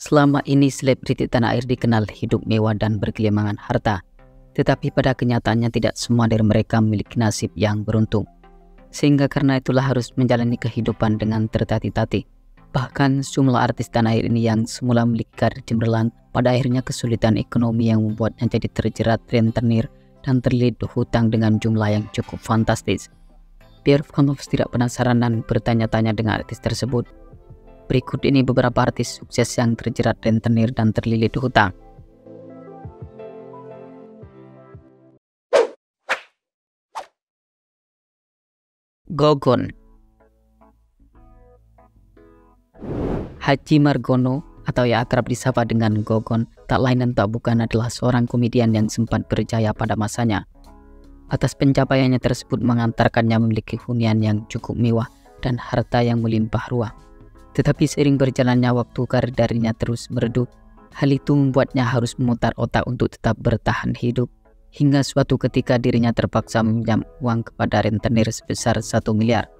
Selama ini selebriti tanah air dikenal hidup mewah dan bergelimangan harta. Tetapi pada kenyataannya tidak semua dari mereka memiliki nasib yang beruntung. Sehingga karena itulah harus menjalani kehidupan dengan tertatih-tatih. Bahkan sejumlah artis tanah air ini yang semula memiliki karir cemerlang, pada akhirnya kesulitan ekonomi yang membuatnya jadi terjerat rentenir dan terlilit hutang dengan jumlah yang cukup fantastis. Biar fans tidak penasaran dan bertanya-tanya dengan artis tersebut, berikut ini beberapa artis sukses yang terjerat rentenir dan terlilit hutang. Gogon. Haji Margono atau yang akrab disapa dengan Gogon tak lain dan tak bukan adalah seorang komedian yang sempat berjaya pada masanya. Atas pencapaiannya tersebut mengantarkannya memiliki hunian yang cukup mewah dan harta yang melimpah ruah. Tetapi seiring berjalannya waktu karir darinya terus meredup. Hal itu membuatnya harus memutar otak untuk tetap bertahan hidup. Hingga suatu ketika dirinya terpaksa meminjam uang kepada rentenir sebesar 1 miliar.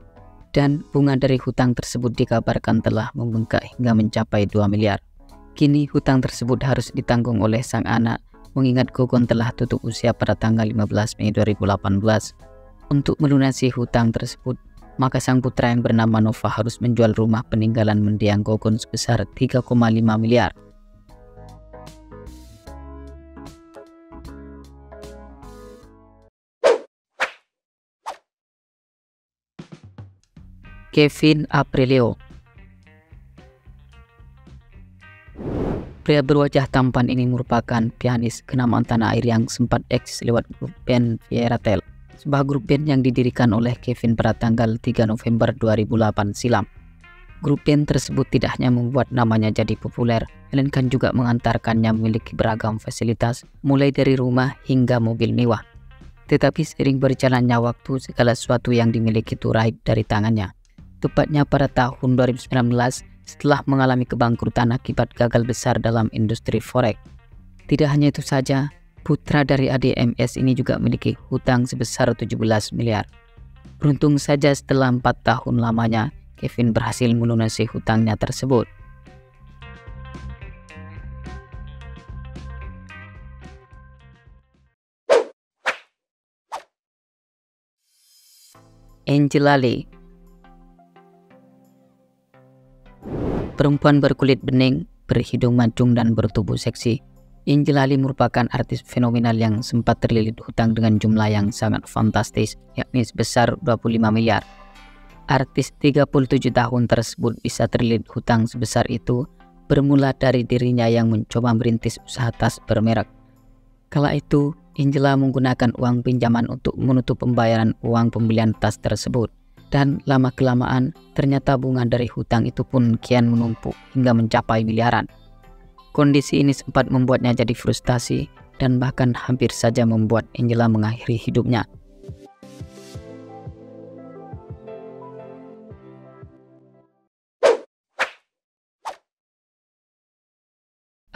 Dan bunga dari hutang tersebut dikabarkan telah membengkak hingga mencapai 2 miliar. Kini hutang tersebut harus ditanggung oleh sang anak, mengingat Gogon telah tutup usia pada tanggal 15 Mei 2018. Untuk melunasi hutang tersebut, maka sang putra yang bernama Nova harus menjual rumah peninggalan mendiang Gogon sebesar 3,5 miliar. Kevin Aprilio. Pria berwajah tampan ini merupakan pianis kenamaan tanah air yang sempat eksis lewat grup band Fairytale, sebuah grup band yang didirikan oleh Kevin pada tanggal 3 November 2008 silam. Grup band tersebut tidak hanya membuat namanya jadi populer, melainkan juga mengantarkannya memiliki beragam fasilitas, mulai dari rumah hingga mobil mewah. Tetapi seiring berjalannya waktu, segala sesuatu yang dimiliki itu raib dari tangannya. Tepatnya pada tahun 2019, setelah mengalami kebangkrutan akibat gagal besar dalam industri forex. Tidak hanya itu saja, putra dari ADMS ini juga memiliki hutang sebesar 17 miliar. Beruntung saja setelah 4 tahun lamanya, Kevin berhasil melunasi hutangnya tersebut. Angela Lee. Perempuan berkulit bening, berhidung mancung dan bertubuh seksi, Angela Lee merupakan artis fenomenal yang sempat terlilit hutang dengan jumlah yang sangat fantastis, yakni sebesar 25 miliar. Artis 37 tahun tersebut bisa terlilit hutang sebesar itu bermula dari dirinya yang mencoba merintis usaha tas bermerek. Kala itu, Angela menggunakan uang pinjaman untuk menutup pembayaran uang pembelian tas tersebut. Dan lama-kelamaan, ternyata bunga dari hutang itu pun kian menumpuk hingga mencapai miliaran. Kondisi ini sempat membuatnya jadi frustasi dan bahkan hampir saja membuat Angela mengakhiri hidupnya.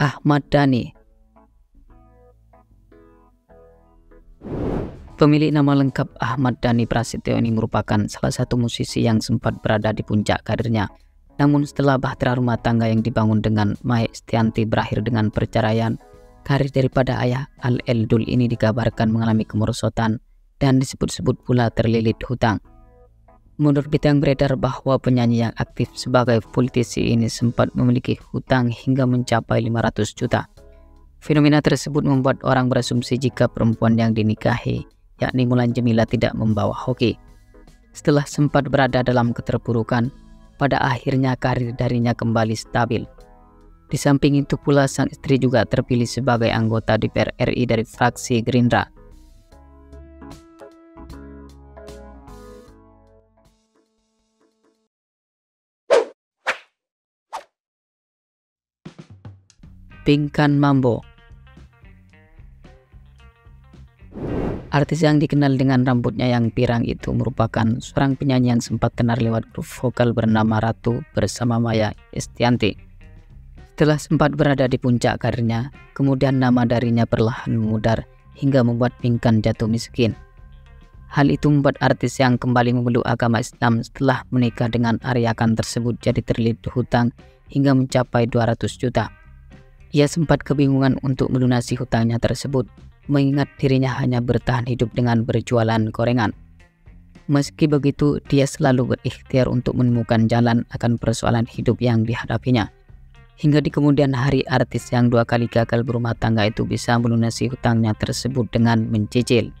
Ahmad Dhani. Pemilik nama lengkap Ahmad Dhani Prasetyo ini merupakan salah satu musisi yang sempat berada di puncak karirnya. Namun setelah bahtera rumah tangga yang dibangun dengan Mai Estianty berakhir dengan perceraian, karir daripada ayah Al-Eldul ini dikabarkan mengalami kemerosotan dan disebut-sebut pula terlilit hutang. Menurut berita yang beredar bahwa penyanyi yang aktif sebagai politisi ini sempat memiliki hutang hingga mencapai 500 juta. Fenomena tersebut membuat orang berasumsi jika perempuan yang dinikahi, yakni Mulan Jamila, tidak membawa hoki. Setelah sempat berada dalam keterpurukan, pada akhirnya karir darinya kembali stabil. Di samping itu pula sang istri juga terpilih sebagai anggota DPR RI dari fraksi Gerindra. Pinkan Mambo. Artis yang dikenal dengan rambutnya yang pirang itu merupakan seorang penyanyi yang sempat tenar lewat grup vokal bernama Ratu bersama Maya Estianty. Setelah sempat berada di puncak karirnya, kemudian nama darinya perlahan memudar hingga membuat Pinkan jatuh miskin. Hal itu membuat artis yang kembali memeluk agama Islam setelah menikah dengan Arya Khan tersebut jadi terlilit hutang hingga mencapai 200 juta. Ia sempat kebingungan untuk melunasi hutangnya tersebut, mengingat dirinya hanya bertahan hidup dengan berjualan gorengan. Meski begitu, dia selalu berikhtiar untuk menemukan jalan akan persoalan hidup yang dihadapinya. Hingga di kemudian hari, artis yang 2 kali gagal berumah tangga itu bisa melunasi hutangnya tersebut dengan mencicil.